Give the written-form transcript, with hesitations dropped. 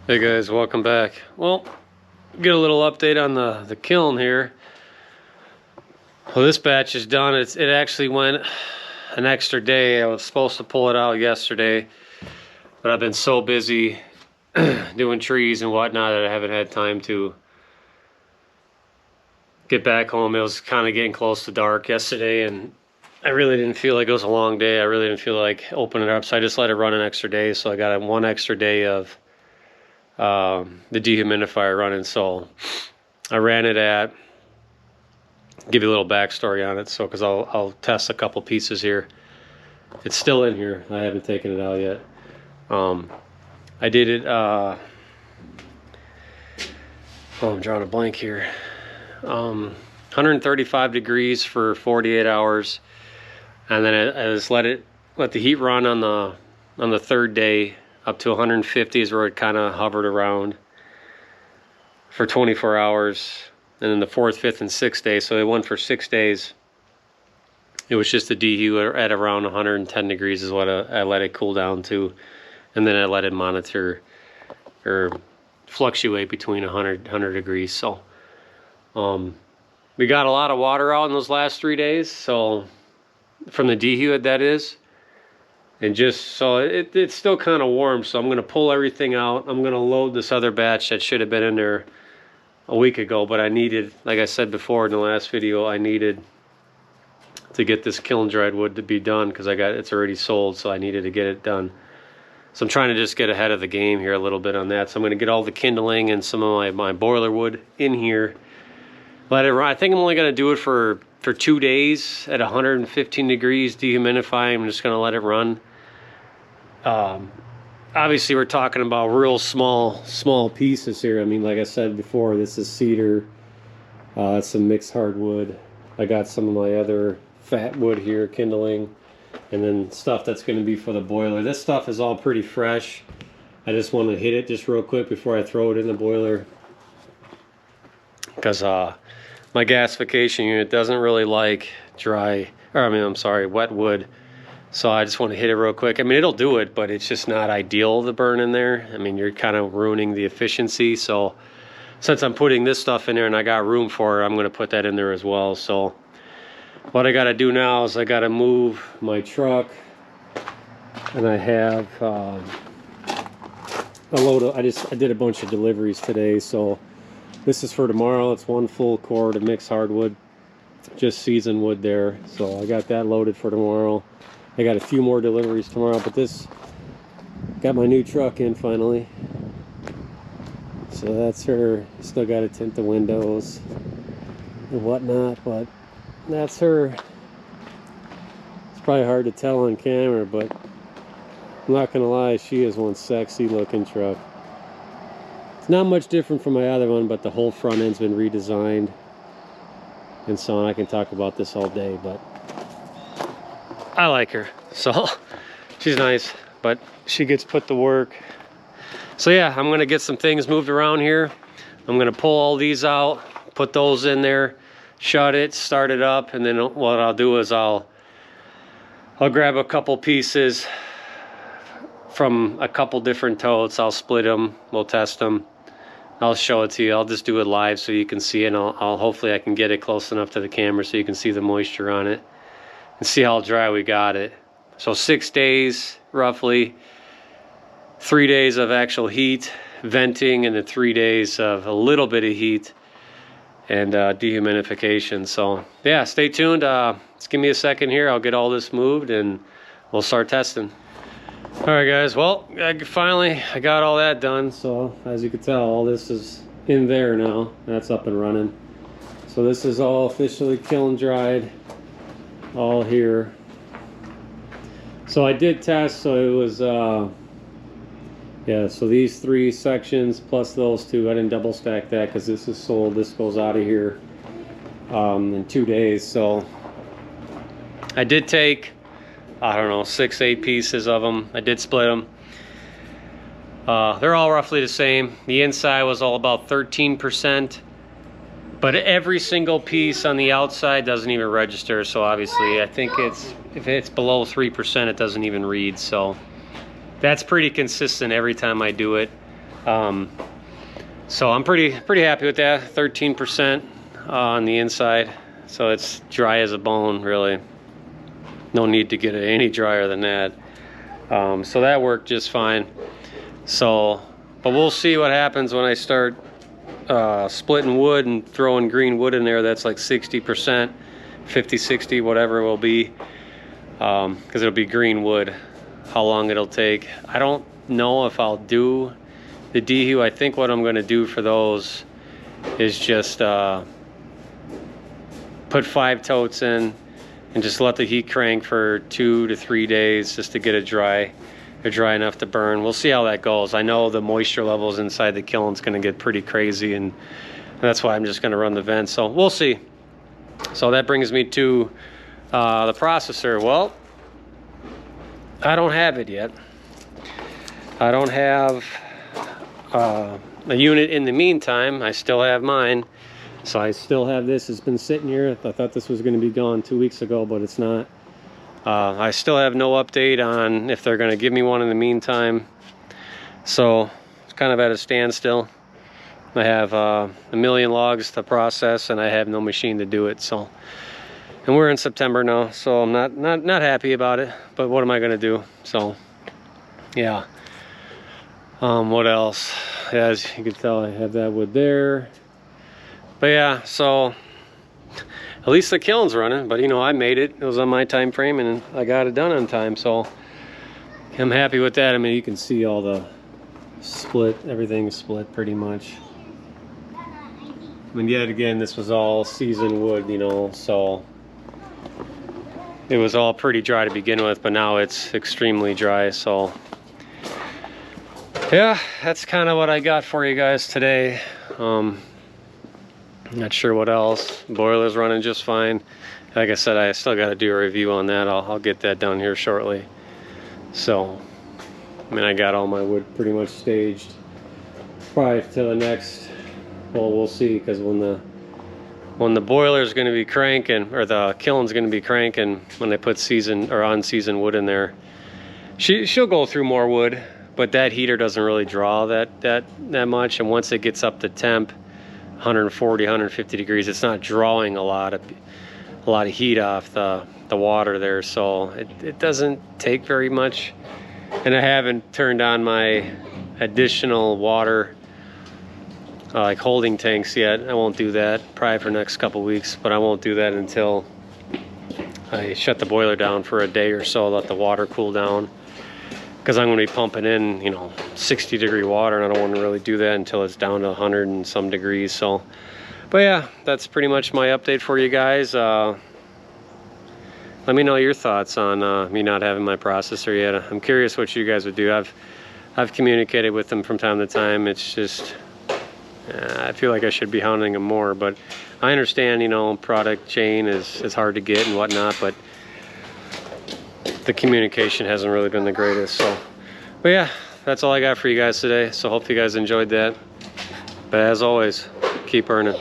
Hey guys, welcome back. Well, get a little update on the kiln here. Well, this batch is done. It actually went an extra day. I was supposed to pull it out yesterday, but I've been so busy doing trees and whatnot that I haven't had time to get back home. It was kind of getting close to dark yesterday, and I really didn't feel like it was a long day. I really didn't feel like opening it up, so I just let it run an extra day. So I got one extra day of the dehumidifier running. So I ran it at, give you a little backstory on it, so because I'll test a couple pieces here. It's still in here, I haven't taken it out yet. I did it I'm drawing a blank here. 135 degrees for 48 hours, and then I just let the heat run on the third day up to 150 is where it kind of hovered around for 24 hours. And then the fourth, fifth, and sixth day, so it went for 6 days. It was just a dehu at around 110 degrees is what I let it cool down to. And then I let it monitor or fluctuate between 100 degrees. So we got a lot of water out in those last 3 days, so from the dehu that is. And just so it's still kind of warm, so I'm going to pull everything out. I'm going to load this other batch that should have been in there a week ago, but I needed, like I said before in the last video, I needed to get this kiln dried wood to be done because it's already sold, so I needed to get it done. So I'm trying to just get ahead of the game here a little bit on that. So I'm going to get all the kindling and some of my boiler wood in here. Let it run. I think I'm only going to do it for 2 days at 115 degrees dehumidifying. I'm just going to let it run. Obviously we're talking about real small pieces here. I mean, like I said before, this is cedar, it's some mixed hardwood. I got some of my other fat wood here, kindling, and then stuff that's going to be for the boiler. This stuff is all pretty fresh. I just want to hit it just real quick before I throw it in the boiler, because my gasification unit doesn't really like wet wood. So I just want to hit it real quick. I mean, it'll do it, but it's just not ideal to burn in there. I mean, you're kind of ruining the efficiency. So since I'm putting this stuff in there and I got room for it, I'm going to put that in there as well. So what I got to do now is I got to move my truck, and I have a load of, I did a bunch of deliveries today. So this is for tomorrow. It's 1 full cord of mixed hardwood, just seasoned wood there. So I got that loaded for tomorrow. I got a few more deliveries tomorrow, but this got my new truck in finally. So that's her. Still got to tint the windows and whatnot, but that's her. It's probably hard to tell on camera, but I'm not gonna lie, she is one sexy looking truck. It's not much different from my other one, but the whole front end's been redesigned and so on. I can talk about this all day, but I like her, so she's nice, but she gets put to work. So yeah, I'm gonna get some things moved around here. I'm gonna pull all these out, put those in there, shut it, start it up, and then what I'll do is I'll grab a couple pieces from a couple different totes. I'll split them, we'll test them. I'll show it to you. I'll just do it live so you can see it, and hopefully I can get it close enough to the camera so you can see the moisture on it and see how dry we got it. So 6 days roughly, 3 days of actual heat, venting, and then 3 days of a little bit of heat and dehumidification. So yeah, stay tuned. Just give me a second here. I'll get all this moved and we'll start testing. All right guys, well, I got all that done. So as you can tell, all this is in there now. That's up and running. So this is all officially kiln dried, all here. So I did test, so it was yeah, so these 3 sections plus those 2, I didn't double stack that because this is sold. This goes out of here in 2 days. So I did take, I don't know, 6, 8 pieces of them. I did split them. They're all roughly the same. The inside was all about 13%, but every single piece on the outside doesn't even register. So obviously I think if it's below 3%, it doesn't even read. So that's pretty consistent every time I do it. So I'm pretty happy with that. 13% on the inside, so it's dry as a bone, really. No need to get it any drier than that. So that worked just fine. So, but we'll see what happens when I start splitting wood and throwing green wood in there. That's like 60%, 50, 60, whatever it will be, because it'll be green wood. How long it'll take, I don't know if I'll do the dehu. I think what I'm going to do for those is just put 5 totes in and just let the heat crank for 2 to 3 days just to get it dry. They're dry enough to burn. We'll see how that goes. I know the moisture levels inside the kiln's going to get pretty crazy, and that's why I'm just going to run the vents. So we'll see. So that brings me to the processor. Well, I don't have it yet. I don't have a unit in the meantime. I still have mine. So I still have this. It's been sitting here. I thought this was going to be gone 2 weeks ago, but it's not. I still have no update on if they're going to give me one in the meantime. So it's kind of at a standstill. I have a million logs to process, and I have no machine to do it. So, and we're in September now, so I'm not happy about it. But what am I going to do? So, yeah. What else? As you can tell, I have that wood there. But yeah, so at least the kiln's running. But you know, I made it. It was on my time frame, and I got it done on time. So I'm happy with that. I mean, you can see all the split. Everything's split pretty much. I mean, yet again, this was all seasoned wood, you know, so it was all pretty dry to begin with, but now it's extremely dry. So yeah, that's kind of what I got for you guys today. Not sure what else. Boiler's running just fine. Like I said, I still got to do a review on that. I'll get that done here shortly. So, I mean, I got all my wood pretty much staged. Probably to the next, well, we'll see, because when the boiler's going to be cranking, or the kiln's going to be cranking, when they put seasoned or unseasoned wood in there, she'll go through more wood, but that heater doesn't really draw that much. And once it gets up to temp, 140, 150 degrees, it's not drawing a lot of heat off the water there, so it doesn't take very much. And I haven't turned on my additional water like holding tanks yet. I won't do that probably for the next couple weeks, but I won't do that until I shut the boiler down for a day or so, let the water cool down, because I'm going to be pumping in, you know, 60-degree water, and I don't want to really do that until it's down to 100 and some degrees. So, but yeah, that's pretty much my update for you guys. Let me know your thoughts on me not having my processor yet. I'm curious what you guys would do. I've communicated with them from time to time. It's just I feel like I should be hounding them more, but I understand, you know, product chain is hard to get and whatnot, but the communication hasn't really been the greatest. So, but yeah, that's all I got for you guys today. So hope you guys enjoyed that. But as always, keep earning.